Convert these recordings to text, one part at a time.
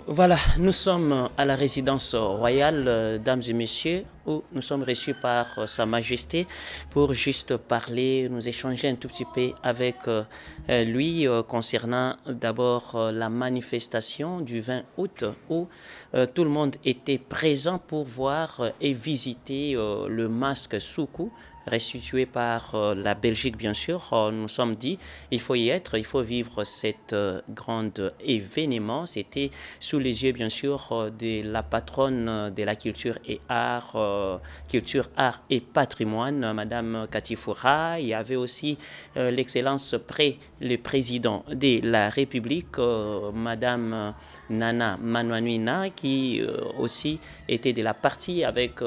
Voilà, nous sommes à la résidence royale, dames et messieurs, où nous sommes reçus par Sa Majesté pour juste parler, nous échanger un tout petit peu avec lui concernant d'abord la manifestation du 20 août où tout le monde était présent pour voir et visiter le masque Soukou restitué par la Belgique, bien sûr. Nous sommes dit, il faut y être, il faut vivre cet grand événement. C'était sous les yeux, bien sûr, de la patronne de la culture, art et patrimoine, Madame Katifoura. Il y avait aussi l'excellence près le président de la République, Madame Nana Manouanouina, qui aussi était de la partie avec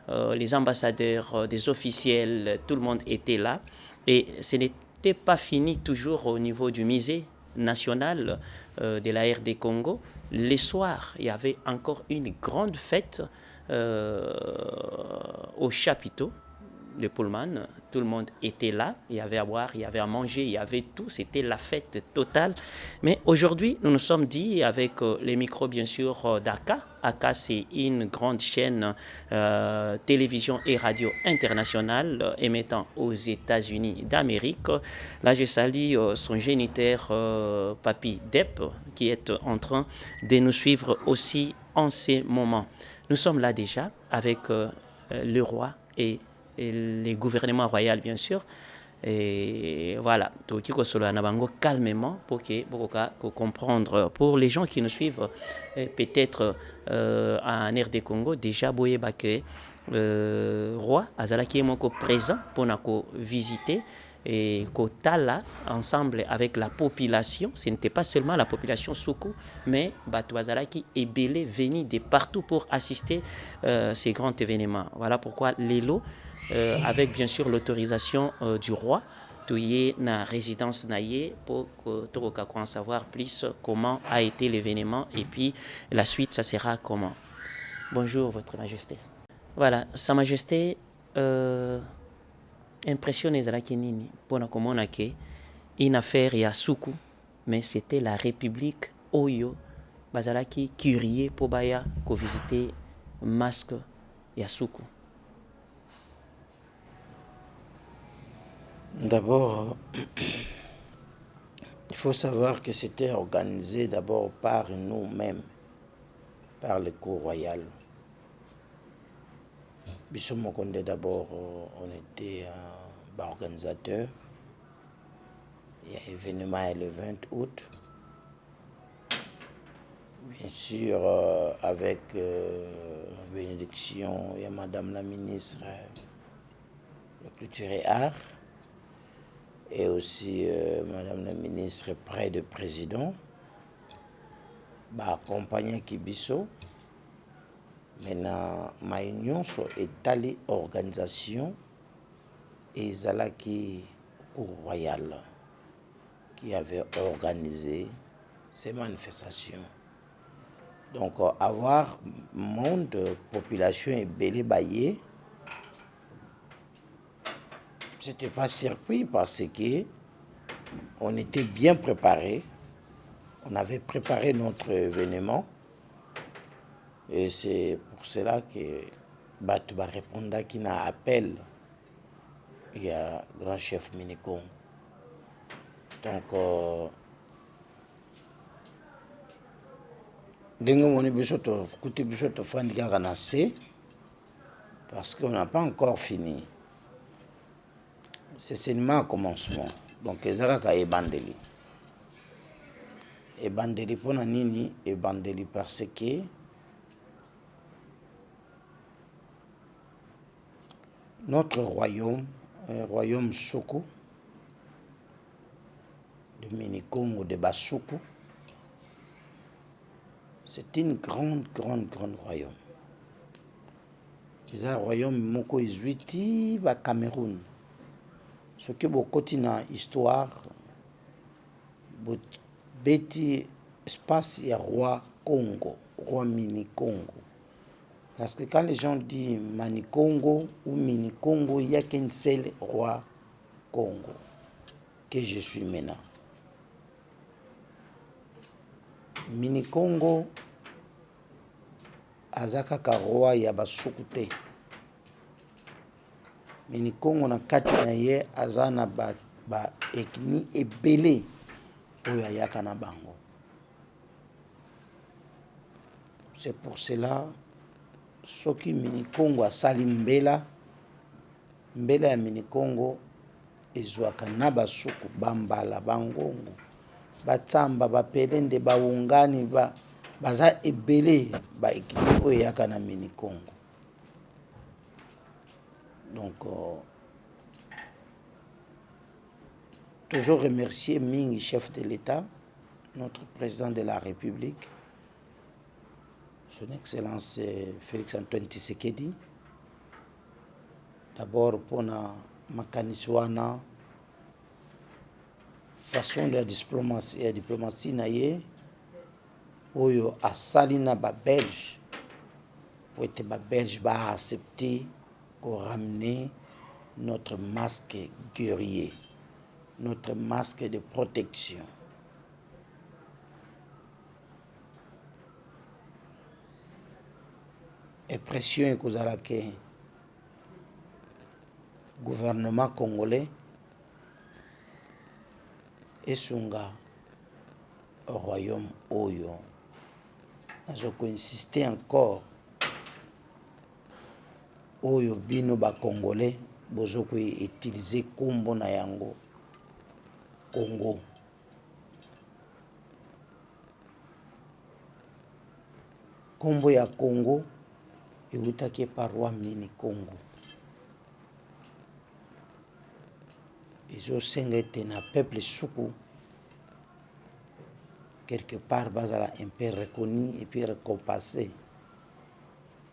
les ambassadeurs, des officiels, tout le monde était là. Et ce n'était pas fini toujours au niveau du musée national de la RD Congo. Les soirs, il y avait encore une grande fête au chapiteau de Pullman. Tout le monde était là. Il y avait à boire, il y avait à manger, il y avait tout. C'était la fête totale. Mais aujourd'hui, nous nous sommes dit, avec les micros, bien sûr, d'ACA. ACA, c'est une grande chaîne télévision et radio internationale émettant aux États-Unis d'Amérique. Là, je salue son géniteur, Papi Depp, qui est en train de nous suivre aussi en ces moments. Nous sommes là déjà avec le roi et les gouvernements royaux, bien sûr. Et voilà, donc il faut calmement pour comprendre. Pour les gens qui nous suivent, peut-être en RD Congo, déjà Boye Baké, roi, Azalaki est moko présent pour nous visiter et Kotala ensemble avec la population. Ce n'était pas seulement la population Soukou, mais Batouazalaki est belé venu de partout pour assister ces grands événements. Voilà pourquoi Lelo, avec bien sûr l'autorisation du roi, tu es na résidence naïe pour que tu en savoir plus comment a été l'événement et puis la suite ça sera comment. Bonjour votre majesté. Voilà, sa majesté impressionné ezalaki nini mpona komona ke une affaire ya suku mais c'était la république oyo bazalaki curieux po baya kovisiter masque ya suku. D'abord, il faut savoir que c'était organisé d'abord par nous-mêmes, par le cour royal. Bissou Mokonde d'abord, on était organisateur. Il y a événement le 20 août. Bien sûr, avec la bénédiction, il y a Madame la ministre de la Culture et Art. Et aussi Madame la ministre près du président, accompagné Kibiso. Maintenant, ma union est allée organisation et Zalaki Cour royale qui avait organisé ces manifestations. Donc, avoir monde, population et belé baillé, c'était pas surpris parce que on était bien préparé. On avait préparé notre événement. Et c'est pour cela que tu vas répondre à qui n'a appel. Il y a grand chef Minicon. Donc, parce qu'on n'a pas encore fini. C'est seulement un commencement. Donc, ezalaka ebandeli. Ebandeli pona nini, ebandeli parce que notre royaume, un royaume Soko, de Minikongo, de Basuku, c'est une grande royaume. C'est un royaume moko izuiti ba Cameroun. Ce qui beaucoup na histoire, beti espace ya roi Congo, roi mini Congo. Parce que quand les gens disent Mani Congo ou Mini Congo, il n'y a qu'un seul roi Congo que je suis maintenant. Mini Congo, azaka ka roi ya basuku te. Mini Congo na kati na ye azana ba ethnie ebele oyo ayaka na bango. C'est pour cela soki Mini Congo asali mbela ya Mini Congo ezwaka na basuku bambala bangongo batsamba bapelende baungani baza ebele ba ethnie oyo ayaka na Mini Congo. Donc toujours remercier Mingi, chef de l'État, notre président de la République, son Excellence Félix Antoine Tshisekedi. D'abord pour la makaniswana façon de la diplomatie na ye oyo asali na ba Belge pour être ba Belge ba accepter qu'on ramener notre masque guerrier, notre masque de protection. Et pression et que gouvernement congolais et sunga au royaume Oyo. Je peux insister encore Oyo bino ba congolais bozoko utiliser kombo na yango Congo. Kombo ya Congo eutaki par roi Mini Congo. Ezosenga ete na peuple suku quelque part bazala un peu reconnu et puis récompensé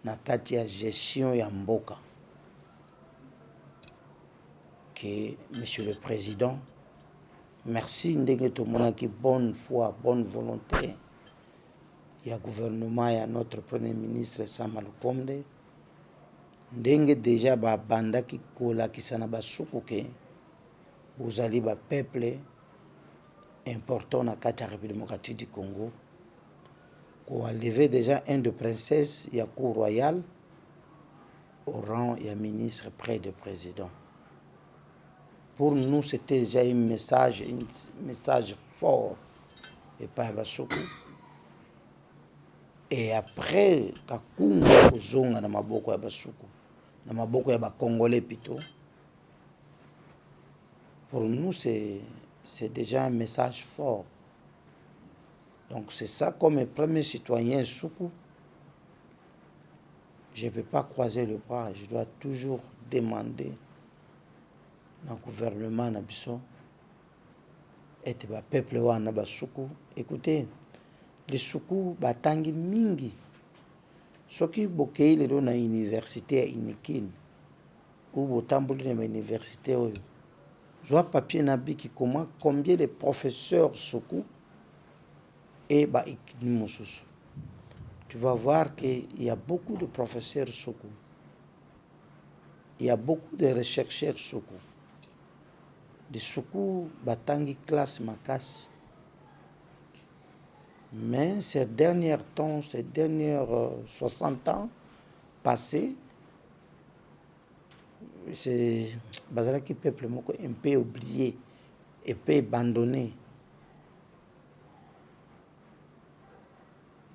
na kati ya gestion ya mboka. Que monsieur le président, merci ndenge tomonaki bonne foi, bonne volonté ya gouvernement ya notre premier ministre Sama Lukonde ndenge déjà babandaki kolakisa na basuku ke bozali ba peuple important na kati ya République démocratique du Congo, qu'on a levé déjà un de princesse ya cour royale au rang ya ministre près du président. Pour nous, c'était déjà un message fort et pas basuku. Et après, kakunga kozonga na maboko ya basuku, na maboko ya ba Congolais plutôt. Pour nous, c'est déjà un message fort. Donc c'est ça comme premier citoyen Soukou. Je ne peux pas croiser le bras, je dois toujours demander dans le gouvernement Nabiso et le peuple wana ba Soukou. Écoutez, les Soukou batangi mingi. Soki bokei le na université à Inikin ou botamboli na université oyo. Je vois papier nabiki comment combien les professeurs Soukou et bah tu vas voir qu'il y a beaucoup de professeurs Soukou. Il y a beaucoup de chercheurs Soukou. Des Soukou batangi classe makas. Mais ces derniers temps, ces dernières 60 ans passés, c'est Bazalaki peuple moko un peu oublié et peu abandonné.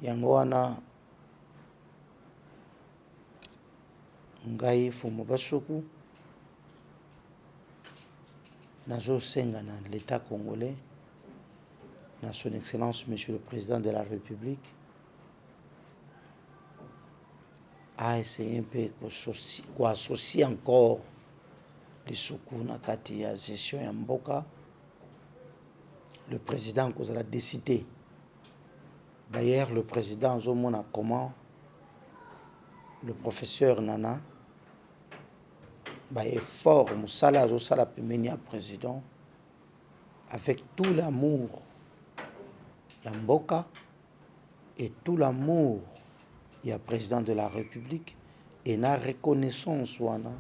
Yango wana ngai fumu basuku nazo senga na l'État congolais, na son excellence monsieur le président de la République, a essayé un peu d'associer encore les Soukou na kati ya gestion ya mboka. Le président a décidé. D'ailleurs, le président Zomona comment le professeur Nana est fort, Moussala Zosala Pemenia président, avec tout l'amour Yamboka et tout l'amour il y a président de la République et la reconnaissance wana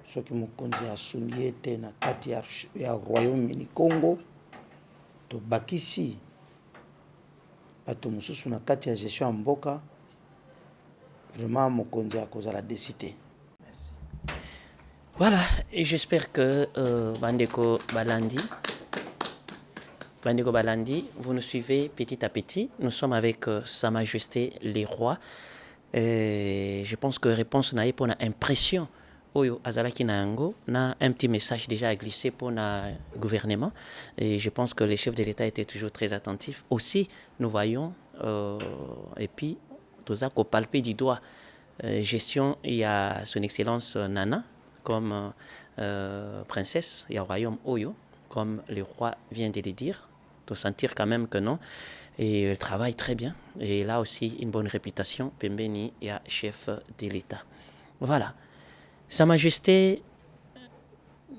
ce qui me conduit à souligner na kati ya royaume Mini Congo to bakisi bato mususu na kati ya gestion ya mboka vraiment mokonzi akozala décidé. Merci. Voilà, et j'espère que Bandeko Balandi, vous nous suivez petit à petit. Nous sommes avec Sa Majesté les rois. Et je pense que réponse n'a pour impression. Oyo Azalaki Nango na un petit message déjà à glisser pour le gouvernement. Et je pense que les chefs de l'État étaient toujours très attentifs. Aussi, nous voyons, et puis, tout ça qu'on palpe du doigt. Gestion, il y a son excellence Nana comme princesse, il y a au royaume Oyo, comme le roi vient de le dire. De sentir quand même que non. Et elle travaille très bien. Et là aussi, une bonne réputation. Pembeni et chef de l'État. Voilà. Sa Majesté,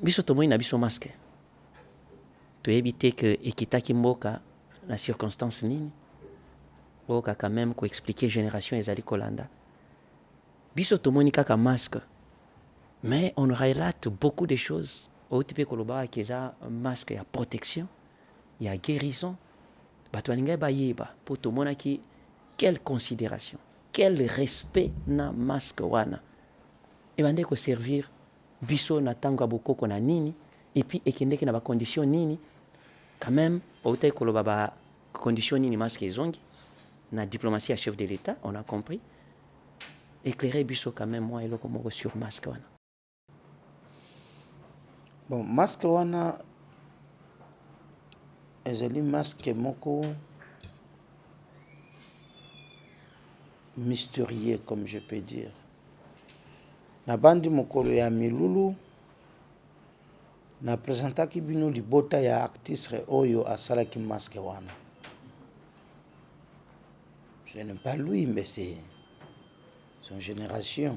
biso tomoyi na biso masque. Toyebi te que ekitaki mboka na circonstance nini. Boka quand même ko expliquer génération ezali kolanda. Biso tomoni kaka masque. Mais on relate beaucoup de choses. Au type koloba ki eza masque ya protection. Il y a guérison. Batwalinga bayeba pour tout le monde qui quelle considération, quel respect na masque wana. Et bande ko servir biso na tango bokoko na nini et puis ekendeki na ba condition nini quand même autai koloba ba condition nini masque ezongi na diplomatie à chef de l'État, on a compris. Éclairer biso quand même moi eloko moko sur masque wana. Bon, masque wana ezali masque moko mystérieux comme je peux dire. Na bandi mokolo ya milulu na présentaki bino libota ya artiste oyo asalaki masque wana. Je n'aime pas lui, mais c'est son génération.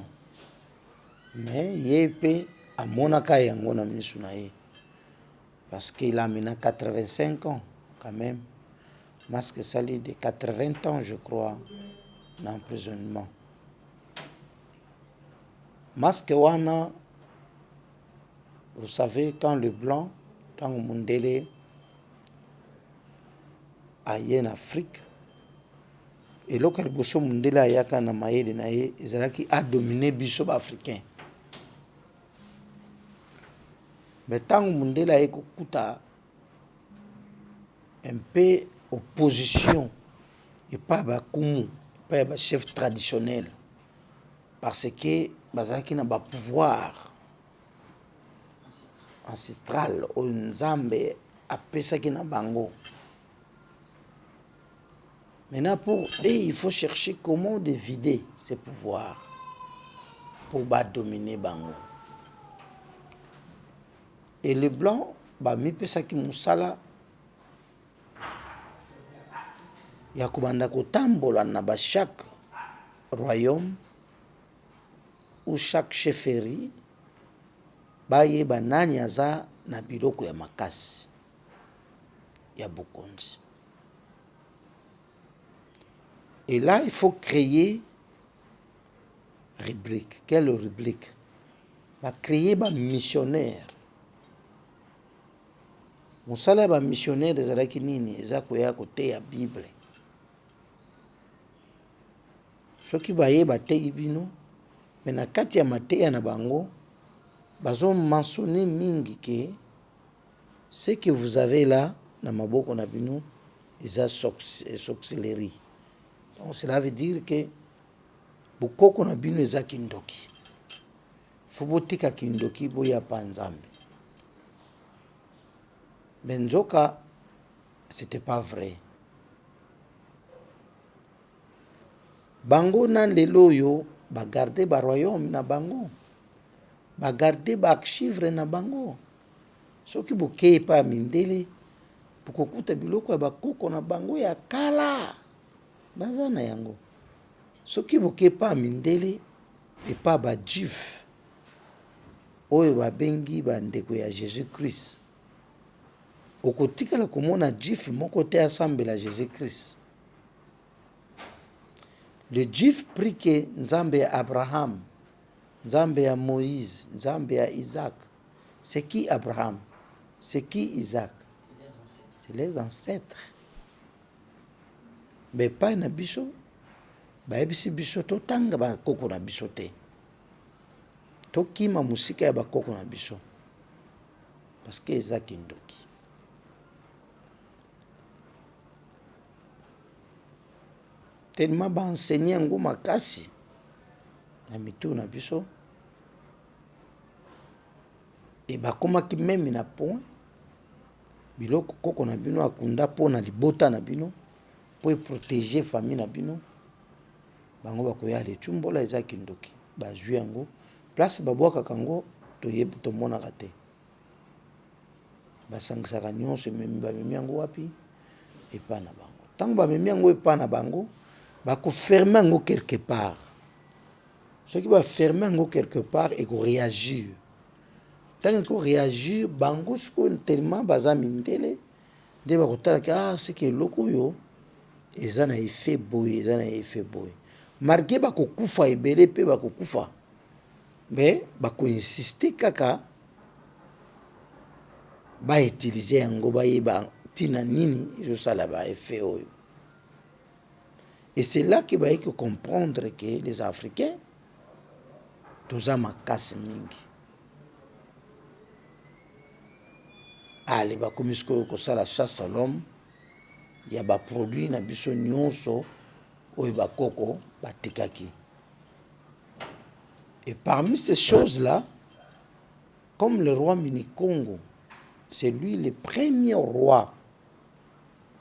Mais yepe amonaka yango na misu na ye. Parce qu'il a maintenant 85 ans, quand même. Masque sali de 80 ans, je crois, d'emprisonnement. Masque wana, vous savez, quand le blanc, quand Mundele aille en Afrique, et là, quand le bosso Mundele aille en Amaye, il a dominé Bishop africain. Mais tant que Mundela est un peu opposition et pas Bakumu, pas un chef traditionnel, parce que Bazaki n'a pas pouvoir ancestral au Nzambe à Pesaki na Bango. Maintenant pour eux, il faut chercher comment de vider ces pouvoirs pour dominer Bango. Et le blanc, mi pesaki musala ya kubanda kotambola na ba chaque royaume ou chaque chefferie bayeba nani aza na biloko ya makasi ya bokonzi. Et là, il faut créer rubrique. Quelle rubrique? Va créer un missionnaire. Mosala ba missionnaire ezalaki nini eza koya kote ya Bible. Soki bayeba teki bino, mais na kati ya mateya na bango bazo mentionner mingi ke ce que vous avez là na maboko na bino eza sorcellerie. Donc cela veut dire que bokoko na bino eza kindoki. Faut botika kindoki boya pa Nzambe. Benzoka, c'était pas vrai. Bango nan lelo yo, ba garder ba royaume na bango. Ba garder ba archive na bango. Soki bokeye pa mindele, bukokuta biloko ya bakoko na bango ya kala. Baza na yango. Soki bokeye pa mindele, et pas ba jif. Oyo ba bengi ba ndeko ya Jésus-Christ. Okotikala komona jif moko te asambela Jésus-Christ. Le jif prit que Nzambe ya Abraham, Nzambe ya Moïse, Nzambe ya Isaac. C'est qui Abraham? C'est qui Isaac? C'est les ancêtres. Mais pas na biso. bayebisi biso totanga bakoko na biso te, tokima musika ya bakoko na biso parce que eza kindoki. Tellement baenseigné yango makasi na mitu na biso, e bakomaki meme na point biloko koko na bino akunda mpo na libota na bino po eprotéger famille na bino, bango bakoya letumbola eza kindoki bazwi yango place babwakaka yango toyebi tomonaka te, basangisaka nyonso ememi bamemi yango wapi epa na bango. Ntango bamemi yango epa na bango bakoferme yango quelque part, soki baferme yango quelque part ekoréagir, ntango ekoréagir bango sikoyo tellement baza mindele nde bakotalaki seke eloko oyo eza na effet boye, eza na effet boye, marke bakokufa ebele mpe bakokufa, mais bakoinsiste kaka bautilize yango bayeba ntina nini ezosala ba effet oyo. Et c'est là que il faut comprendre que les Africains, toza makasi mingi. Allez, bakomi sikoyo kosala chasse à l'homme, ya ba produit na biso nyonso oyo bakoko batekaki. Et parmi ces choses-là, comme le roi Minikongo, c'est lui le premier roi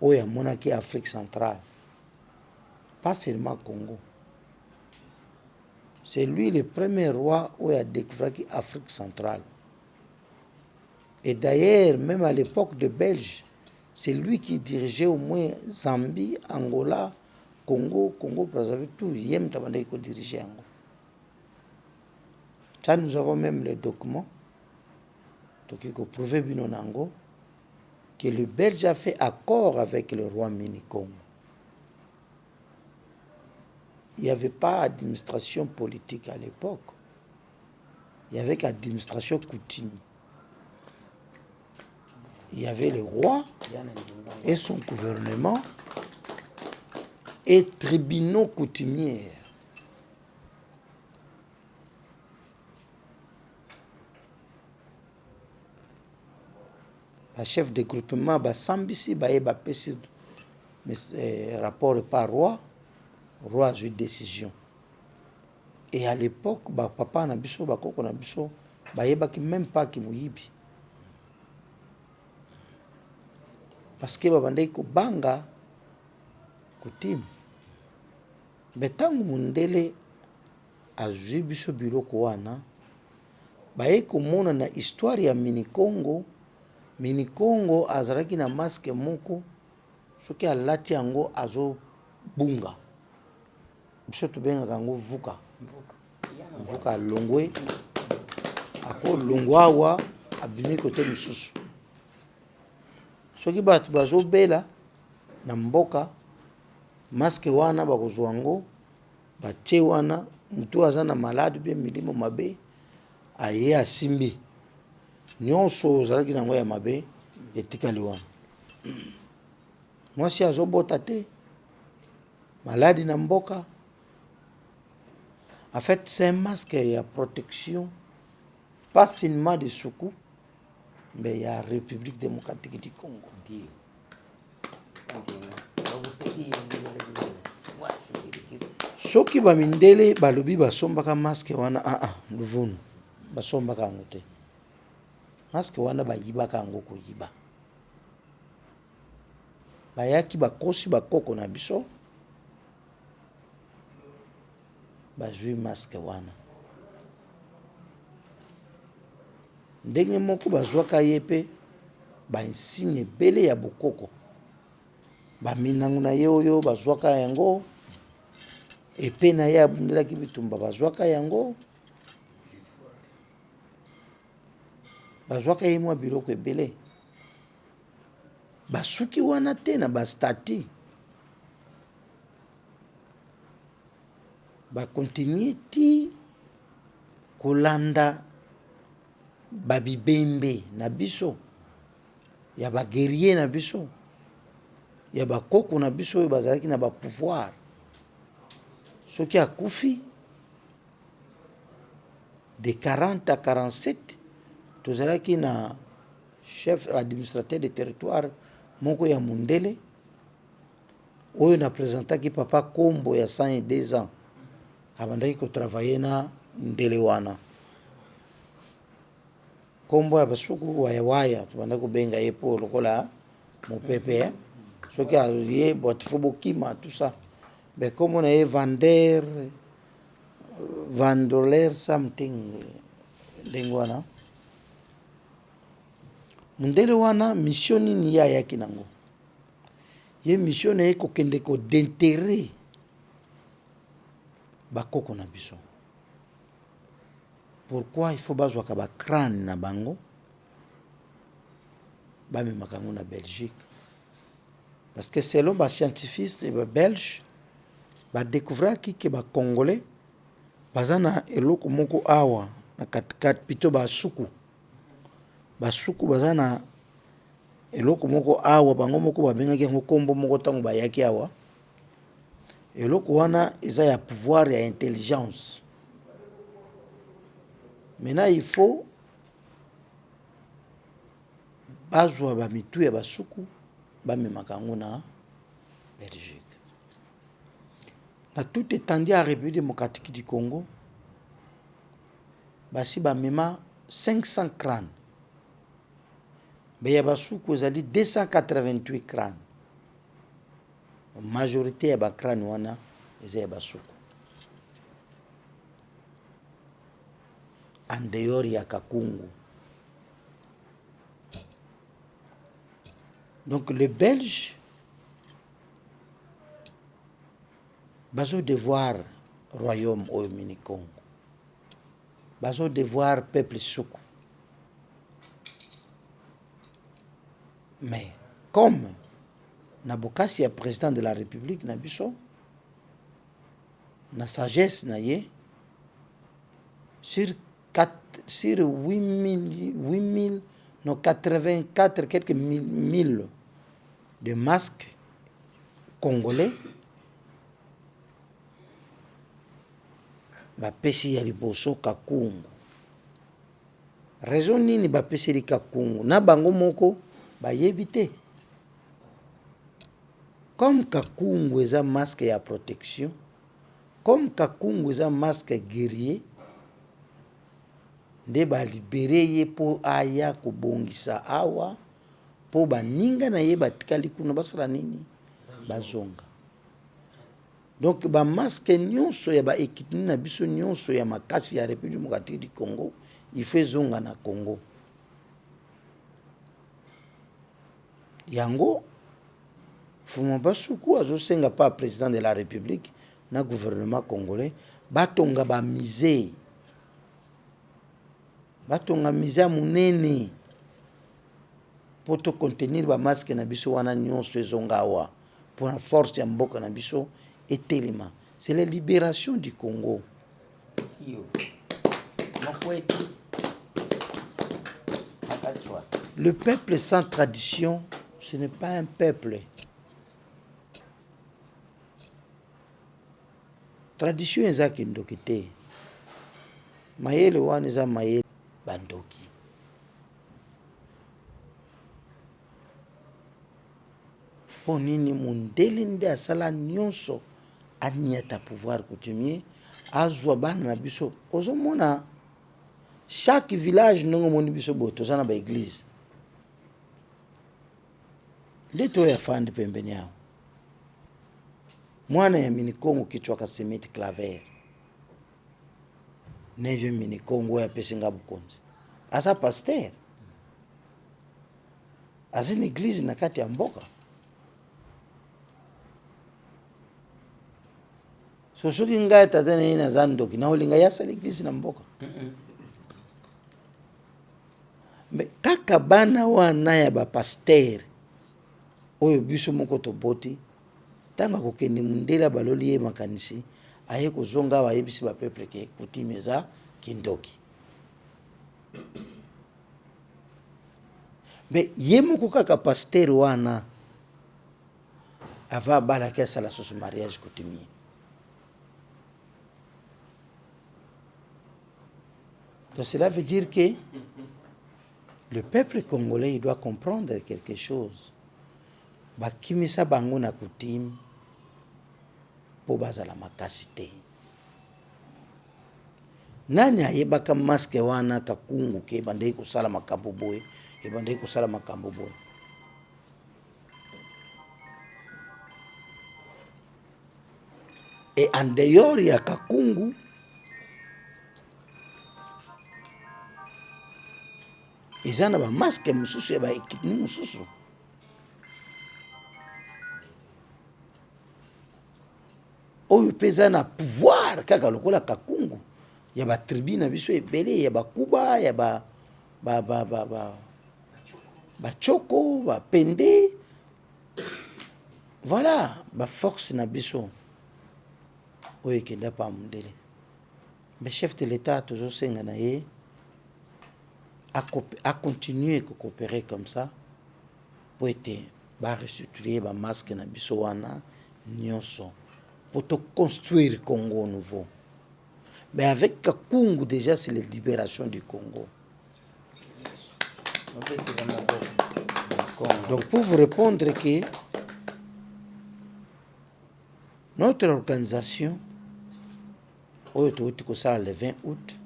oyo amonaki Afrique centrale. Pas seulement Congo. C'est lui le premier roi où il a découvert l'Afrique centrale. Et d'ailleurs, même à l'époque de Belge, c'est lui qui dirigeait au moins Zambie, Angola, Congo, Brazzaville, tout. Il y a dirigeait Angola. Ça, nous avons même les documents. Donc, il faut prouver que le Belge a fait accord avec le roi Minikongo. Il n'y avait pas d'administration politique à l'époque. Il y avait qu'administration coutume. Il y avait le roi et son gouvernement et tribunaux coutumiers. Le chef de groupement, Sambisi, rapport par roi a eu décision. Et à l'époque, papa na biso, bakoko na biso, bayebaki même pas ki muyibi. Parce que babandai ko banga coutume. Betangu mundele azwi biso biloko wana, baye komona na histoire ya Minikongo. Minikongo azalaki na masque moko, soki alati yango azo bunga. Biso tobengaka yango vuka. Vuka alongwe. Ako longwa awa abimi kote misusu. Soki bato bazobela na mboka, masque wana bakozwa yango, batie wana, mutu aza na malade bien milimo mabe, aye asimbi. Nyonso ozalaki nango ya mabe etikali wana. Mwasi azobota te, maladi na mboka. En fait, c'est un masque à protection, pas seulement de Soukou, mais il y a la République démocratique du Congo. Soki bamindele balobi basombaka masque wana luvunu basombaka yango te. Masque wana bayibaka yango koyiba. Bayaki bakosi bakoko na biso bazwi masque wana. Ndenge moko bazwaka ye pe bainsigne ebele ya bokoko. Baminango na ye oyo bazwaka yango, epe na ye abundelaki bitumba bazwaka yango, bazwaka ye mwa biloko ebele. Basuki wana te na bastati. Bakontinue ti kolanda babibembe na biso, ya baguerrier na biso, ya bakoko na biso oyo bazalaki na ba pouvoir. ce qui a Koufi, de 40 à 47, tout cela qui na chef administrateur de territoire, moko ya Mundele, oyo na présentant qui papa Kombo ya 102 ans, abandaki ko travailler na Ndele wana. Kombo ya basuku waya tubanda ko benga yepo lokola mon pépé, ce qui a lié botifubo kima tout ça. Mais comme on est vendeur $1 something dengwana. Mundele wana mission ni ya yaki nango. Ye mission na ko kende ko d'intérêt bakoko na biso. Pourquoi il faut bazwa ka ba crâne na bango? Ba me makango na Belgique. Parce que selon les scientifiques belges, ils découvert que les Congolais, bazana eloko moko awa na katikati pito basuku. Basuku bazana eloko moko awa bango moko babengaki yango kombo moko tango bayaki awa. Eloko wana eza ya pouvoir ya intelligence. Maintenant il faut bazwa ba mitu ya basuku bamemaka yango na Belgique. Na tout étendue à la République démocratique du Congo, basi bamema 500 crânes. Mais basuku ezali 288 crânes. La majorité ya ba crâne wana eza ya basuku. En dehors ya Kakungu. Donc les Belges bazo devoir royaume au mini Congo. Bazo devoir peuple soukou. Mais comme Nabokasi est président de la République Nabiso, na sagesse na ye sur 8000 non 84 quelques mille de masques congolais bapesi ya liboso Kakungu. Raison nini bapesi li Kakungu na bango moko bayebi te. Comme Kakungu eza masque ya protection, comme Kakungu eza masque guerrier, nde balibere ye po aya kobongisa awa po baninga na ye batikali kuna basala nini bazonga. Donc ba masque nyonso ya ba équipe na biso nyonso ya makasi ya République démocratique du Congo il fait zonga na Congo. Yango Fuma Basuku azosenga pas président de la République na gouvernement congolais batonga ba misé. Batonga misé munene pour te contenir ba masque na biso wana nyonso ezonga wa pour la force ya mboka na biso et tellement. C'est la libération du Congo. Le peuple sans tradition, ce n'est pas un peuple. Tradition eza kindoki te. Mayele wana eza mayele bandoki. Po nini Mundele nde asala nyonso aniata pouvoir coutumier azwa bana na biso. Ozomona chaque village ndongo moni biso boto sana ba église. Ndeto ya fandi pembeni yao. Mwana ya mini Congo kichwa ka Semite Claver. Neve mini Congo ya pesinga bukonzi. Asa pasteur. Asa ni église na kati ya mboka. So soki ngai tata na ina zandoki na olinga yasa l'église na mboka. Mais kaka bana wana ya ba pasteur oyo biso moko toboti tanga kokende Mundele baloli ye makanisi aye kozonga wa yebisi ba peuple ke kutimeza kindoki. Mais ye moko kaka pasteur wana ava bala kesa la sosu mariage coutumier. Donc cela veut dire que le peuple congolais il doit comprendre quelque chose. Bakimisa bango na coutume po bazala makasi te. Nani ayebaka masque wana kakungu ke bandei kosala makambo boye e bandei kosala makambo boye. Et en dehors ya kakungu eza na ba masque mususu ya ba équipe mususu. Oyo pesa na pouvoir kaka lokola kakungu ya ba tribu na biso ebele ya ba kuba ya ba choko ba pende voilà ba force na biso oyo ekenda pa mundele. Mais chef de l'État toujours senga na ye a continuer à coopérer comme ça pour être ba restructurer ba masque na biso wana nyonso pour te construire le Congo nouveau. Mais avec Kakungu, déjà, c'est la libération du Congo. Donc, pour vous répondre que notre organisation, le 20 août,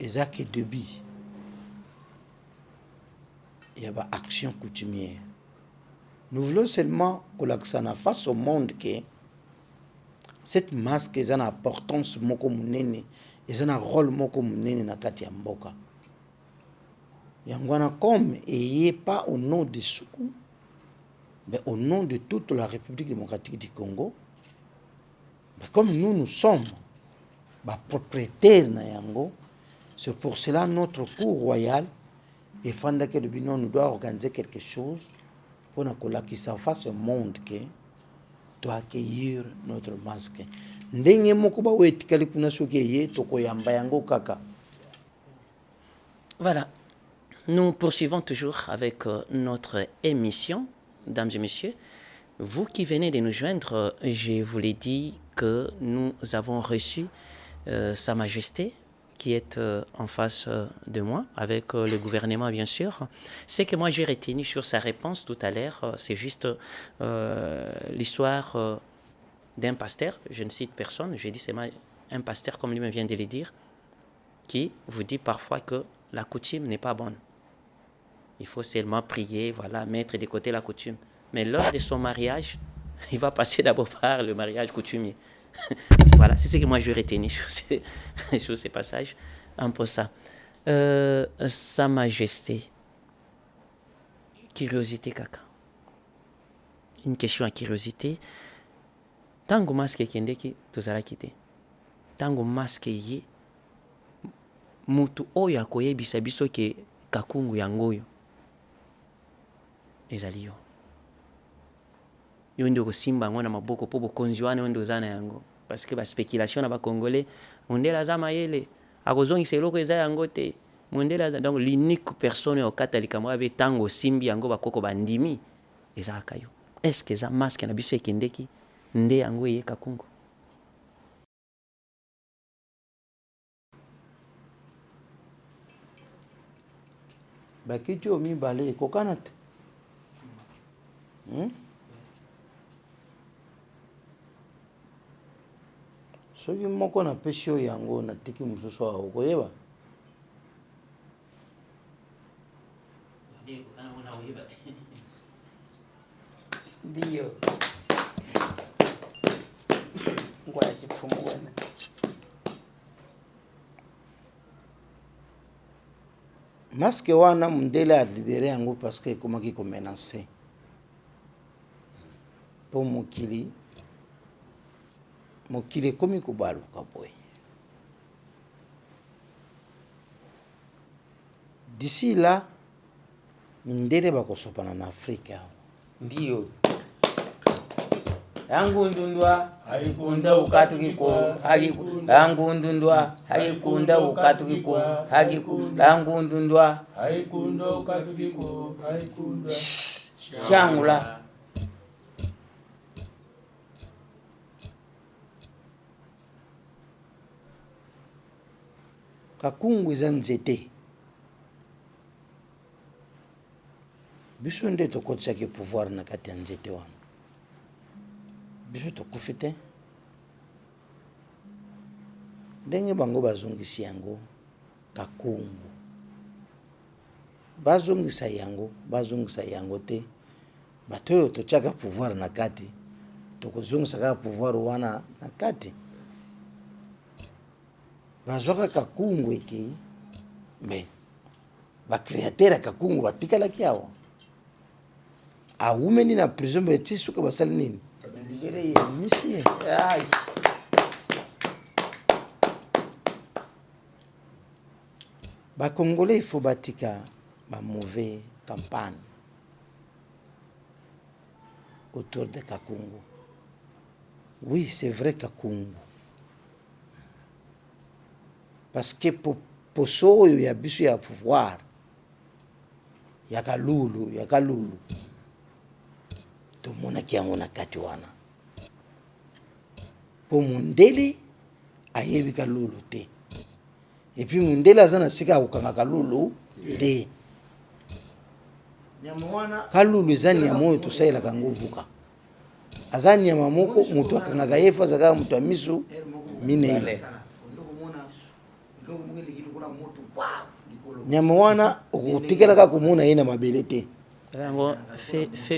il y a que début. Il y a une action coutumière. Nous voulons seulement que l'accent face au monde que cette masque est une importance moko munene, est un rôle moko munene na kati ya mboka. Yangwana comme et pas au nom de Soukou, mais au nom de toute la République démocratique du Congo. Mais comme nous sommes propriétaires na yango, c'est pour cela notre cour royale et fanda que le binon nous doit organiser quelque chose pour que ça fasse un monde qui doit accueillir notre masque. Ndenge moko ba wetikali kuna soki ye tokoyamba yango kaka. Voilà. Nous poursuivons toujours avec notre émission, mesdames et messieurs. Vous qui venez de nous joindre, je vous l'ai dit que nous avons reçu Sa Majesté qui est en face de moi, avec le gouvernement bien sûr. Ce que moi j'ai retenu sur sa réponse tout à l'heure, c'est juste l'histoire d'un pasteur, je ne cite personne, j'ai dit c'est un pasteur comme lui-même vient de le dire, qui vous dit parfois que la coutume n'est pas bonne. Il faut seulement prier, voilà, mettre de côté la coutume. Mais lors de son mariage, il va passer d'abord par le mariage coutumier. Voilà, c'est ce que moi je retenu sur ces passages. Un peu ça. Sa Majesté. Curiosité, kaka. Une question à curiosité. Tango masque kendeki tozalaki te. Tango masque ye mutu oyo akoyebisa biso ke kakungu yango oyo ezali yo. Yo ndio kosimba ngo na maboko po bokonzi wana ndio zana yango parce que ba spéculation na ba congolais mondela za mayele akozongisa eloko eza yango te mondela za donc l'unique personne au catholique mo ave tango simbi yango bakoko bandimi eza kayo. Est-ce que za masque na biso ekendeki nde yango ye kakungu? Bakiti omi balé kokanate. Soki moko na pesi oyo yango na tiki mususu awo koyeba. Ndio. Ngoja sipumue. Masque wana mundele a libéré yango parce que komaki ko menacer. Pour mokili komi kobaluka boy. D'ici là, mindele bakosopana na Afrika. Ndio. Yangu ndundwa haikunda ukatukiko hakikunda yangu ndundwa haikunda ukatukiko hakikunda yangu ndundwa haikunda ukatukiko haikunda shangula. kakungu eza nzete biso nde tokotisaki pouvoir na kati ya nzete wana biso tokufi te ndenge bango bazongisi yango kakungu bazongisa yango te bato oyo totiaka pouvoir na kati tokozongisa kaka pouvoir wana na kati bazwaka kakungu eke mbe bacréateur ya kakungu batikalaki awa awumeni na prison beti suka basali nini misi bakongolais il faut batika ba mauvais campagne autour de Kakungu. Oui, c'est vrai Kakungu. Parce que pour poso il y a biso ya pouvoir. Ya kalulu. To mona ki yango na kati wana. Po mundele ayebi kalulu te. Et puis mundele azana sika ukanga kalulu te. Kalulu ezani ya moyo tosaila kanguvuka. Azani ya mamoko mutu akangaka yefa zaka mutu amisu minele. Nyama wana ukutikela ka kumuna yena mabele te.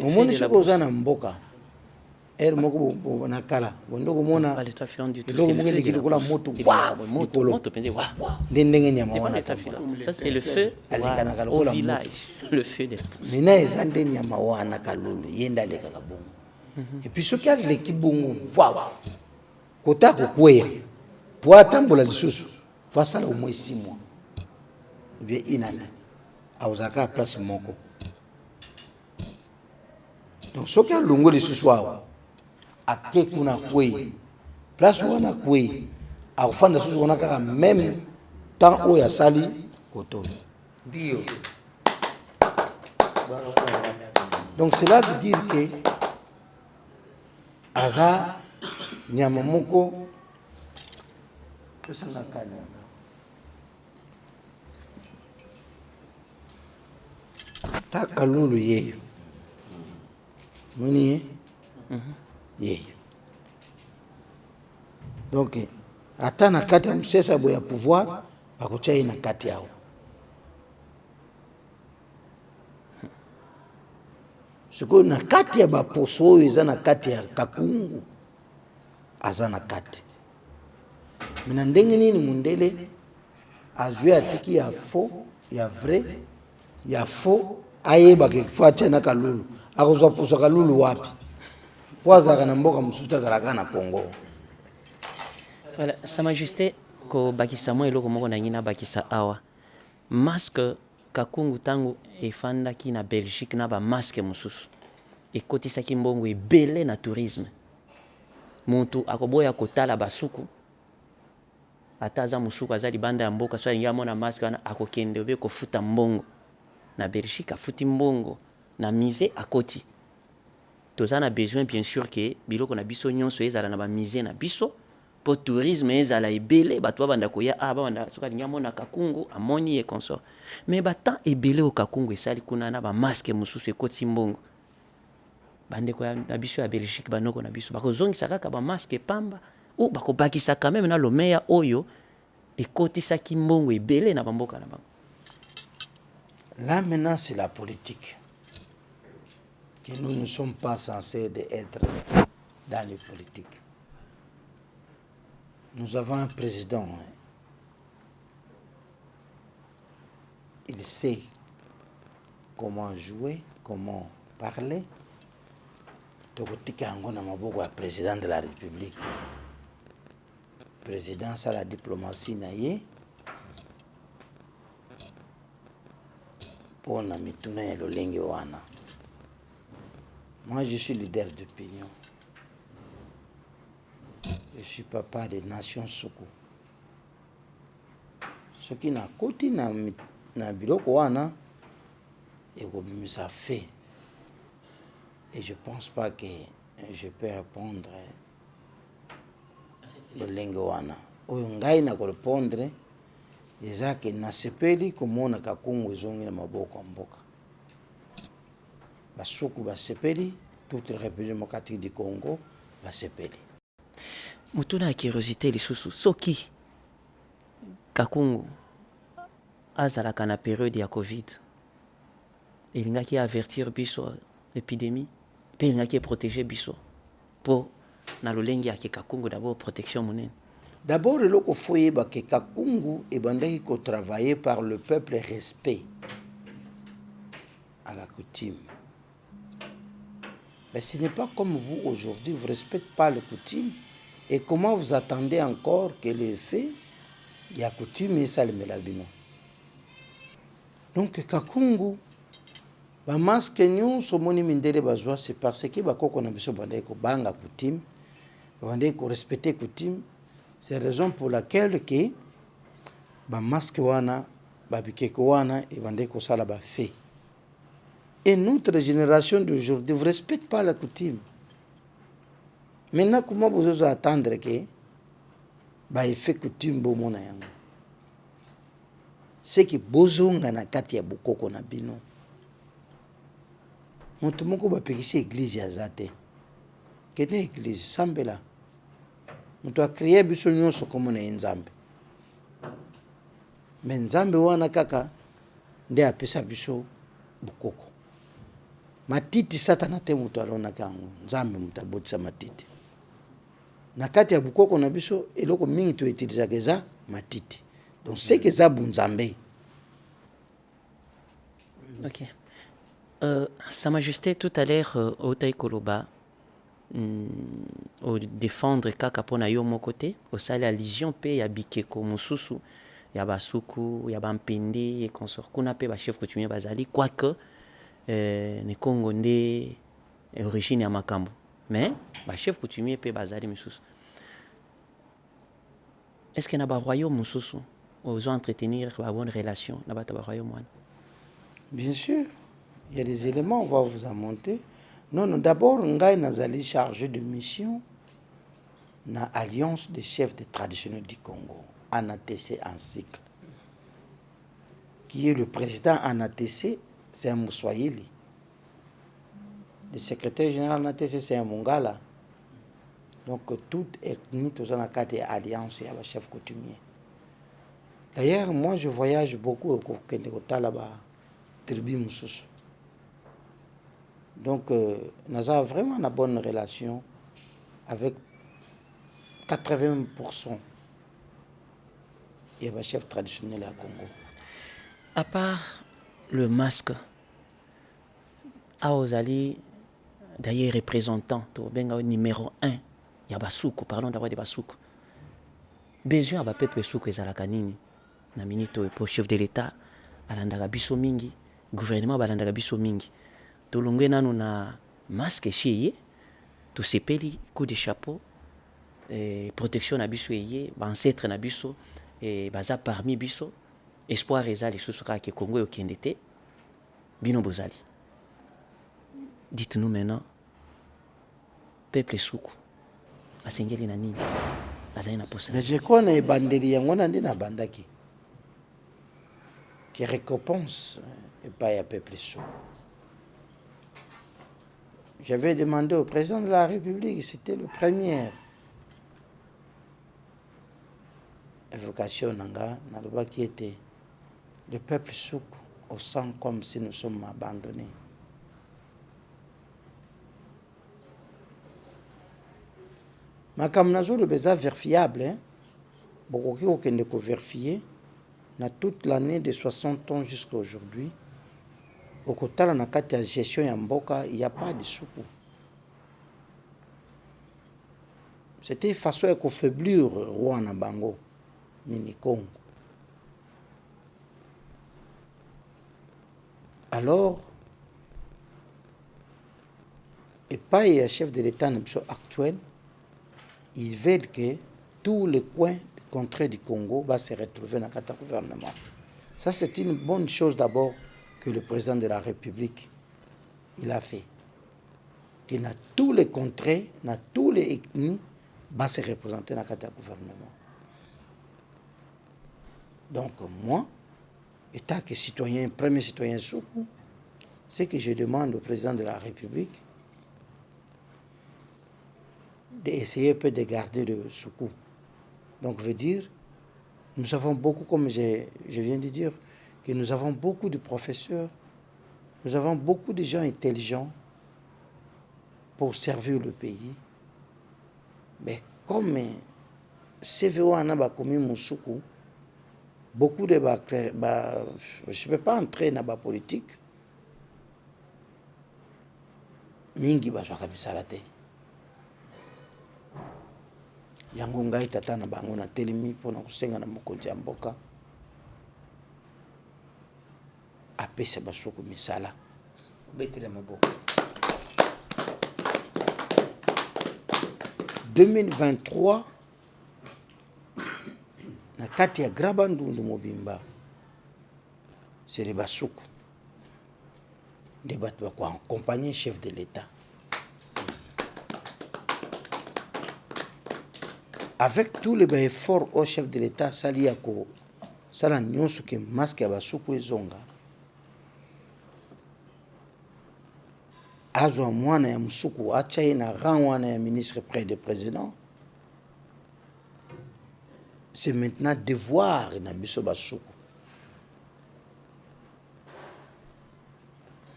Omoni siko zana mboka. Moko nakala. Bondo kumona. Eloko mungeli kila moto. Ndenge nyama wana. Ça c'est le feu au village. Le feu des pouces. Mina ezande nyama wana kalulu yenda leka kabongo. Et puis soki aleki bongo. Kota kokweya. Po atambola lisusu. Fasala au moins 6 mois. Bien inana. Auzaka place moko. Donc soki alongo lisusu awa. Ake kuna kwei. Place wana kwei. Akufanda susu wana kaka même temps où ya sali koto. Dio. Donc cela veut dire que aza nyama moko pesanga kanya. Ta kalulu yeyo. Moni yeyo. Donc ata na kati ya msesa boya pouvoir bakuchai na kati yao. Siko na kati ya baposo eza na kati ya Kakungu aza na kati. Mina ndenge nini mundele azwe atiki ya faux ya vrai ya faux ayeba ke facha na kalulu akozwa poso kalulu wapi waza kana mboka musuta kalaka na Congo. Voilà, Sa Majesté ko bakisa mo eloko moko na ngina bakisa awa masque Kakungu tango efandaki na Belgique na ba masque mususu ekotisaki mbongo ebele na tourisme muntu akoboya kotala basuku ata aza musuku aza libanda ya mboka so alingi amona masque wana akokende obe kofuta mbongo na Belgique afuti mbongo na musée akoti toza na besoin bien sûr que biloko na biso nyonso ezala na ba musée na biso pour tourisme ezala ebele bato banda koya banda soka alingi amona Kakungu amoni et consort mais batan ebele o Kakungu esali kuna na ba masque mususu ekoti mbongo bandeko na biso ya Belgique banoko na biso bakozongisa kaka ba masque pamba ou bakobakisa quand même na lomeya oyo ekotisaki mbongo ebele na bamboka na bango. Là maintenant c'est la politique que nous ne sommes pas censés être dans les politiques. Nous avons un président, il sait comment jouer, comment parler. Tokotika yango na maboko ya président de la République. Président ça la diplomatie na ye. Pona mituna ya lolenge wana. Moi je suis leader d'opinion. Je suis papa des nations Soko. Ce qui n'a koti na biloko wana ekobimisa fait. Et je pense pas que je peux répondre le lengue wana. Oyo ngai na ko répondre eza ke nasepeli komona Kakungu ezongi na maboko ya mboka. Basuku basepeli, toute la République démocratique du Congo basepeli. Mutuna ya curiosité lisusu soki Kakungu azalaka na période ya Covid elingaki avertir biso l'épidémie mpe elingaki protéger biso mpo na lolenge yake Kakungu d'abord protection monene. D'abord, eloko foyeba ke Kakungu ebandaki ko travailler par le peuple respect à la coutume. Mais ce n'est pas comme vous aujourd'hui, vous ne respectez pas les coutumes. Et comment vous attendez encore que les faits, il y a coutume et ça le melabino. Donc Kakungu, ba masque nyonso moni mindele bazwa c'est parce que bakoko na biso bandai ko banga coutume, bandai ko respecter coutume. C'est la raison pour laquelle que ba masque wana ba bikeko wana et bandai ko sala ba fait. Et notre génération d'aujourd'hui ne respecte pas la coutume. Maintenant, comment vous osez attendre que bah il fait coutume bon mon yango? C'est que bozonga na kati ya bukoko na bino. Moto moko ba pekisi église ya zate. Kene église sambela. Moto a créé biso nyonso comme na nzambe. Mais nzambe wana kaka nde apesa biso bukoko. Matiti satana te mutu alona kango nzambe mutu abotisa matiti na kati ya bukoko na biso eloko mingi to utiliser keza matiti donc c'est que ça bunzambe. Ok. Sa Majesté tout à l'heure Otai Koloba au défendre kaka pona yo mon côté au sala allusion pe ya bikeko mususu ya basuku ya bampende et consort kuna pe ba chef coutumier bazali quoique ne Congo nde origine ya makambo mais ba chef coutumier pe bazali misusu. Est-ce que na ba royaume misusu aux entretenir ba bonne relation na ba royaume wana? Bien sûr, il y a des éléments, on va vous en montrer. Non, non, d'abord ngai nazali chargé de mission na alliance des chefs des traditionnels du Congo, ANATC en cycle. Qui est le président ANATC, c'est un Moussoyili. Le secrétaire général ANATC, c'est un Mongala. Donc, toute ethnie, tout ça, est alliance et un chef coutumier. D'ailleurs, moi, je voyage beaucoup au Kenya, là-bas, tribu Moussous. Donc, nous avons vraiment une bonne relation avec 80% et un chef traditionnel à Congo. À part le masque, Aozali, d'ailleurs représentant, numéro 1, il y a Basuko, parlons d'abord de Basuko. Besoin de peuple Suko et Zalakanini, na minito pour chef de l'État, alandaka biso mingi, gouvernement balandaka biso mingi. Tolongwe nanu na masque siye, to sepeli coup de chapeau, protection na biso yé, ancêtre na biso, et baza parmi biso, espoir ezali sous ke Congo yo kendete, bino bozali. Dites-nous maintenant, peuple Suku, asengeli na nini? Azali na posa. Mais je connais bandeli yango na ndina bandaki. Qui récompense et pas à peuple Suku. J'avais demandé au président de la République, c'était le premier évocation nanga, naloba qui était le peuple Suku au sang comme si nous sommes abandonnés. Makamnazo le beza vérifiable, hein? Beaucoup qui ont été vérifié, na toute l'année de 60 ans jusqu'à aujourd'hui. Au côté de la gestion ya mboka, il n'y a pas de Suku. C'était une façon de faiblir Rwanda Bango, Mini Congo. Alors, et pas le chef de l'État actuel, ils veulent que tous les coins du contrées du Congo vont se retrouver dans le gouvernement. Ça, c'est une bonne chose d'abord que le président de la République il a fait. Que dans tous les contrées, dans tous les ethnies, va se représenter dans le gouvernement. Donc moi, étant que citoyen, premier citoyen Soukou, ce que je demande au président de la République, d'essayer un peu de garder le Soukou. Donc veut dire, nous avons beaucoup, comme je viens de dire, que nous avons beaucoup de professeurs, nous avons beaucoup de gens intelligents pour servir le pays. Mais comme CVO en a commis Moussoukou, beaucoup de... je ne peux pas entrer dans la politique. Mingi bazwaka misala te. Yango ngai tata na bango na telemi mpona kosenga na mokonzi ya mboka apesa basuku misala. Betele maboko. 2023 na kati ya Graba Ndundu Mobimba c'est les basuku nde bato bakoaccompagner chef de l'État. Avec tous les efforts au chef de l'État sali ya kosala nyonso ke masque ya basuku ezonga, azwa mwana ya musuku acha ye na rang wana ya ministre près du président. C'est maintenant devoir na biso basuku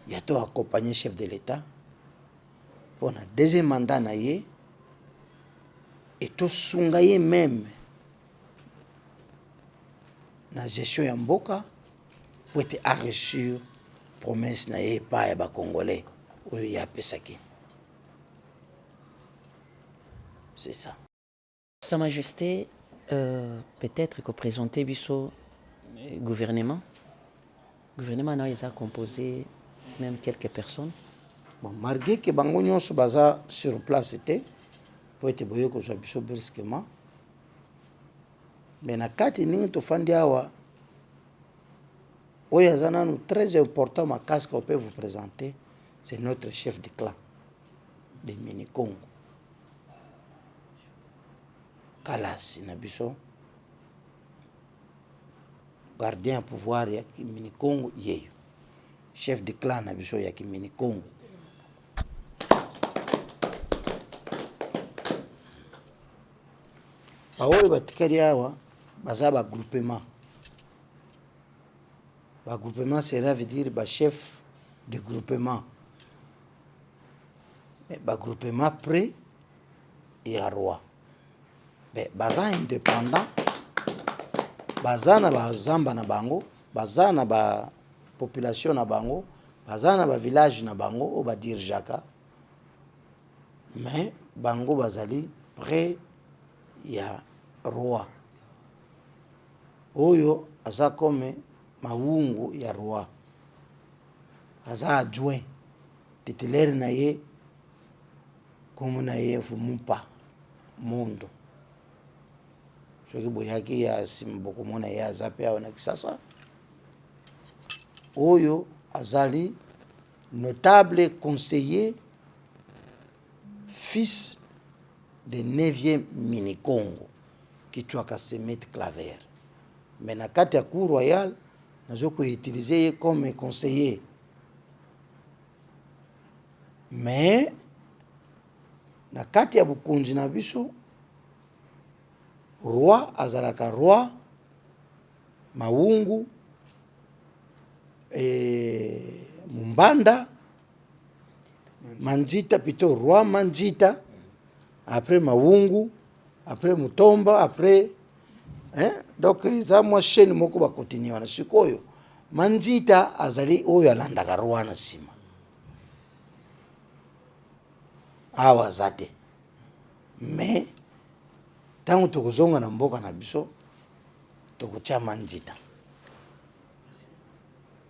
ya to accompagner chef de l'État pour na deuxième mandat na ye et to sunga ye même na gestion ya mboka pour être enrichir promesse na ye pa ya ba Congolais oyo ya pesaki. C'est ça. Sa Majesté, peut-être que présenter biso gouvernement n'a pas composé même quelques personnes. Bon, malgré que bango nyonso baza sur place était pour être boye ko biso brusquement, mais na kati ningi tofandi awa oyo azana nous très important ma casque qu'on peut vous présenter, c'est notre chef de clan de Minikongo Kalasi na biso gardien pouvoir ya Minikongo yeyo chef de clan na biso ya Minikongo. Baoyo batikali awa baza ba groupement. Ba groupement cela veut dire ba chef de groupement. Mais ba groupement près et à roi. Mais baza indépendant. Baza na ba zamba na bango, baza na ba population na bango, baza na ba village na bango o ba dirjaka. Mais bango bazali près ya roi. Oyo aza comme maungu ya roi. Aza adjoint titulaire na ye comme na ye fumupa mondo. Soki boyaki ya simboko mona ye aza pe aona kisasa. Oyo azali notable conseiller fils de 9e Minikongo qui tuaka Semet Claver. Mais na kati ya cour royale nazo ko utiliser comme conseiller. Mais na kati ya bukonzi na biso roi azalaka roi maungu Mumbanda Manzita plutôt roi Manzita, après maungu, après Mutomba, après donc ça moi chaîne moko ba continuer na sikoyo Manzita azali oyo alandaka roi na sima awa zate. Mais tango tokozonga na mboka na biso tokotia Manzita.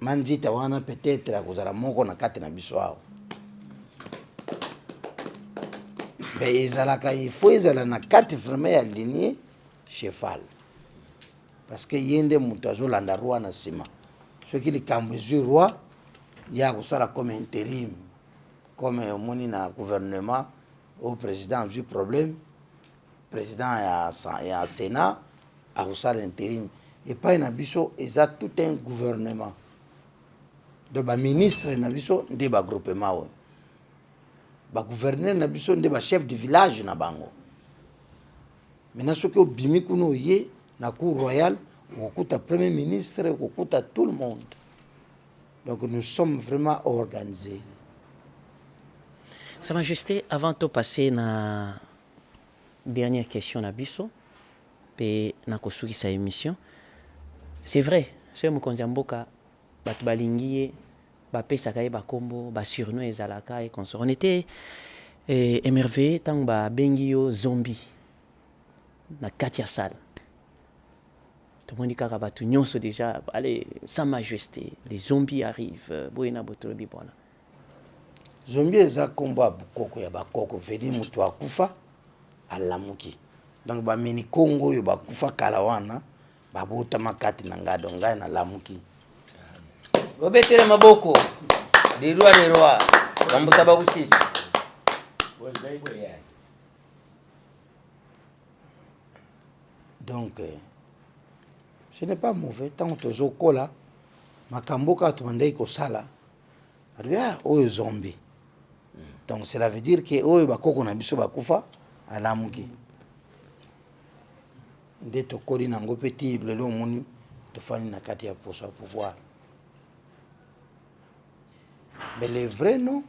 Manzita wana peut-être akozala moko na kati na biso awa. Mais ezalaka il faut ezala na kati vraiment ya lignée cheval. Parce que yende mutu azolanda roi na sima. Soki likambo ezwi roi ya kosala comme intérim, comme omoni na gouvernement au président azwi problème, président ya Sénat akosala intérim. et pas na biso eza tout un gouvernement de ba ministre na biso nde ba groupement oyo ba gouverneur na biso nde ba chef de village na bango. Maintenant soki obimi kuna oye na cour royale okokuta premier ministre okokuta tout le monde. Donc nous sommes vraiment organisés. Sa Majesté, avant de passer na dernière question na biso pe na kosuki sa émission, c'est vrai, c'est mokonzi mboka batu balingi bapesaka ye bakombo basurnom ezalaka et consort. On était émerveillé tant ba bengi yo zombie na kati ya salle. Tomoni kaka batu nyonso déjà, allez, Sa Majesté, les zombies arrivent. Boyena botolobi bona. Zombie eza kombo ya bokoko ya bakoko vedi mutu akufa alamuki. Donc ba mini Congo oyo bakufa kala wana babotama kati na ngado ngai na lamuki. Babetele maboko. Les rois. Bambuta bakusisi. Donc ce n'est pas mauvais tant que tozokola makambo ka tumandai ko sala. Adia oyo zombie. Donc cela veut dire que oyo bakoko na biso bakufa alamuki. Nde tokoli nango petit lelo moni tofani na kati ya poso ya pouvoir. Mais le vrai nom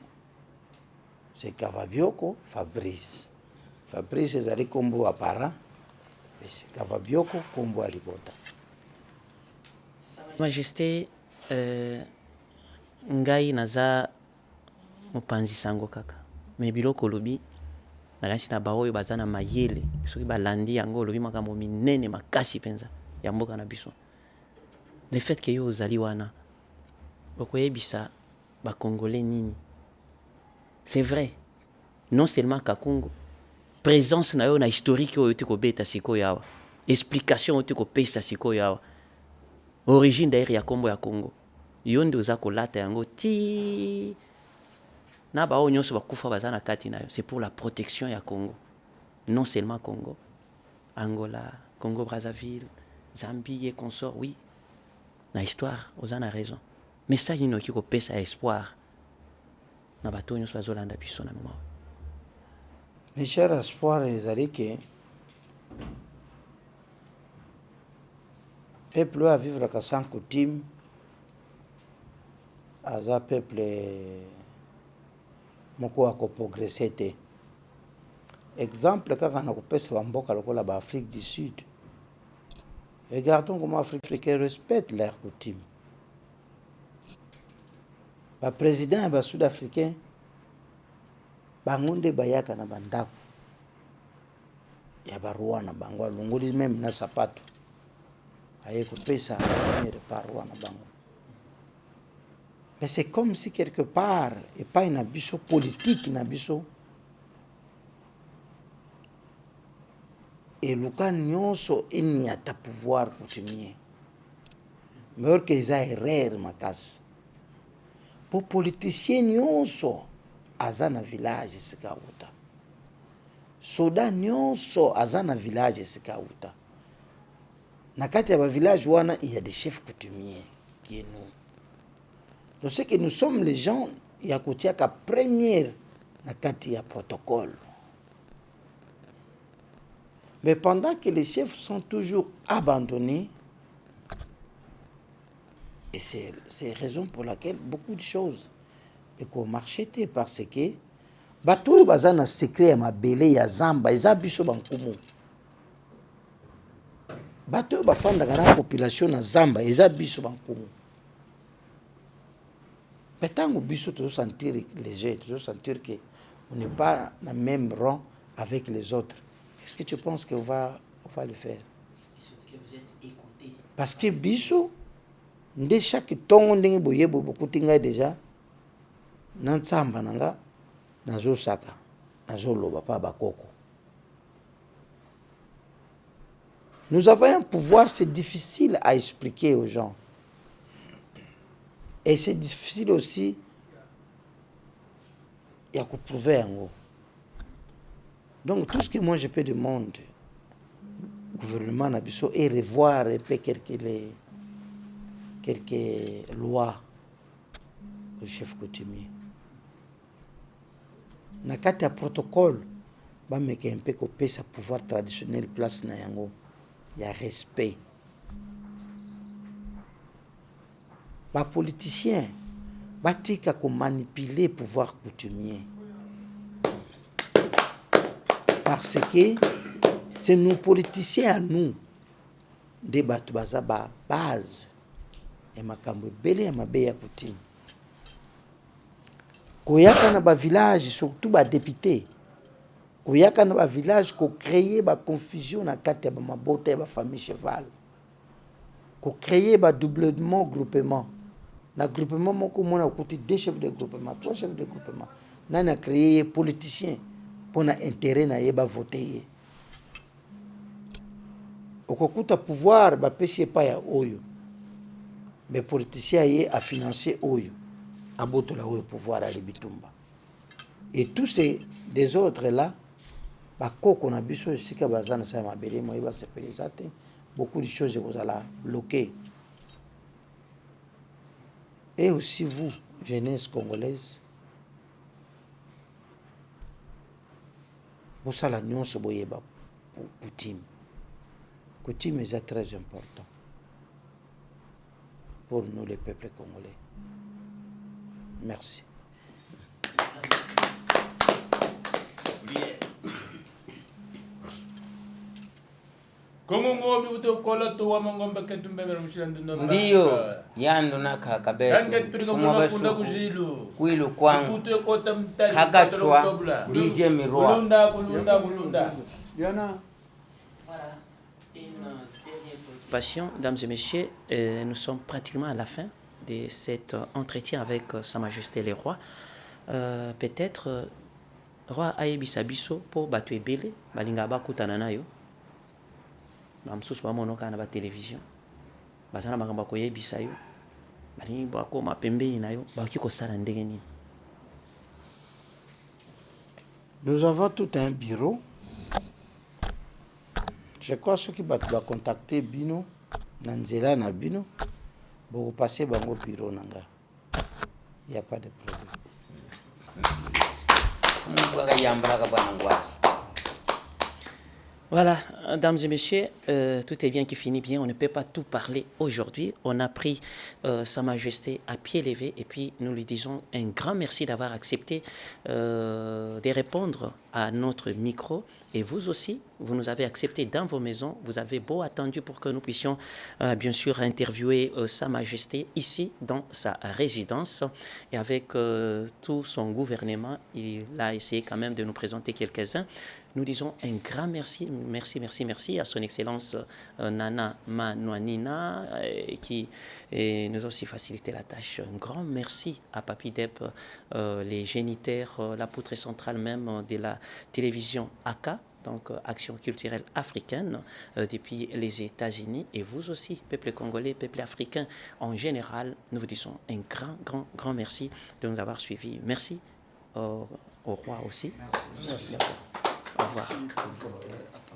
c'est Kavabioko Fabrice. Fabrice ezali kombo apparent. Kavabioko kombo alibota. Majesté, ngai naza mopanzi sango kaka. Mais biloko lobi nakanisi na baoyo baza na mayele soki balandi yango lobi makambo minene makasi penza ya mboka na biso. Le fait que yo ozali wana okoyebisa ba congolais nini. C'est vrai. Non seulement Kakungu, présence na yo na historique oyo te ko beta siko yawa. Explication oyo te ko pesa siko yawa. Origine d'ailleurs ya kombo ya Congo. Yo nde oza kolata yango ti na ba oyo nyonso bakufa baza na kati na yo. C'est pour la protection ya Congo. Non seulement Congo, Angola, Congo Brazzaville, Zambie et consort, oui. Na histoire, oza na raison. Mais ça yino ki ko pesa espoir. Na bato nyonso bazolanda biso na moment. Mes chers espoirs ezali ke peuple à vivre à sans coutume aza peuple moko ako progresser te. Exemple kaka na kopesa bamboka lokola ba Afrique du Sud. Regardons comment Africains respectent leurs coutumes. Ba président ba sud-africain bangunde bayaka na bandako ya barua na bango longoli même na sapato aye kopesa premier paroi na bango. Mais c'est comme si quelque part et pas une abisso politique na biso et luka nyonso ini ata pouvoir continuer mais que ils a erreur makasi pour politicien nyonso azana village sikauta soda nyonso azana village sikauta na kati ya ba village wana il y a des chefs coutumiers qui est nous. Donc c'est que nous sommes les gens ya kotiaka première na kati ya protocole. Mais pendant que les chefs sont toujours abandonnés, et c'est raison pour laquelle beaucoup de choses et qu'on marchait parce que bato bazana secret ya mabele ya zamba eza biso bankumu. Bato bafanda na population na zamba eza biso bankumu. Maintenant biso to sentir les autres, to sentir que on n'est pas dans le même rang avec les autres. Est-ce que tu penses qu'on va le faire? Que vous êtes écoutés. Parce que biso nde chaque tongo ndenge boyebo bokutinga déjà nansamba nanga nazo saka nazo loba pa bakoko. Nous avons un pouvoir, c'est difficile à expliquer aux gens. Et c'est difficile aussi à prouver en haut. Donc tout ce que moi je peux demander gouvernement nabiso et revoir un peu quelques lois au chef coutumier. Na kati ya protocole bameka un peu kopesa pouvoir traditionnel place na yango ya respect. Ba politicien batika ko manipuler pouvoir coutumier parce que c'est nos politiciens à nous de batu baza ba base et makambo belé ya mabe ya coutume koyaka na ba village surtout ba député koyaka na ba village ko créer ba confusion na kati ya ba mabota ya ba famille cheval ko créer ba doublement groupement na groupement moko mona côté 2 chefs de groupement 3 chefs de groupement nani a créé politicien pour na intérêt na yeba voter okokuta pouvoir ba pesi pa ya oyo mais politicien yé a financé oyo aboto la oyo pouvoir à bitumba et tous ces des autres là ba koko na biso sika bazana sa mabele mo yeba se pelizate beaucoup de choses vous allez bloquer. Et aussi vous, jeunesse congolaise, vous savez la nuance boyeba coutume. Coutume est très important pour nous les peuples congolais. Merci. Ndiyo yando naka kabeto fumo besu kwilu kwangu kakachwa 10e roi. Mesdames et messieurs, nous sommes pratiquement à la fin de cet entretien avec Sa Majesté le Roi. Peut-être, Roi Ayebisa Biso pour Batu Ebele, Balinga Bakutana nayo. Bamsusu bamonoka na ba télévision. Bazana makamba koyebisa yo. Balingi bako mapembe na yo, baki kosala ndenge nini. Nous avons tout un bureau. Je crois que ceux qui vont contacter Bino, Nanzela na Bino, vont passer dans mon bureau. Il n'y a pas de problème. Voilà, mesdames et messieurs, tout est bien qui finit bien. On ne peut pas tout parler aujourd'hui. On a pris Sa Majesté à pied levé et puis nous lui disons un grand merci d'avoir accepté de répondre à notre micro. Et vous aussi, vous nous avez accepté dans vos maisons. Vous avez beau attendu pour que nous puissions bien sûr interviewer Sa Majesté ici dans sa résidence. Et avec tout son gouvernement, il a essayé quand même de nous présenter quelques-uns. Nous disons un grand merci à son Excellence Nana Manouanina qui nous a aussi facilité la tâche. Un grand merci à Papi Dep, les génitaires, la poutre centrale même de la télévision AKA, donc Action culturelle africaine, depuis les États-Unis. Et vous aussi, peuple congolais, peuple africain en général, nous vous disons un grand merci de nous avoir suivis. Merci au roi aussi. Merci. Au revoir.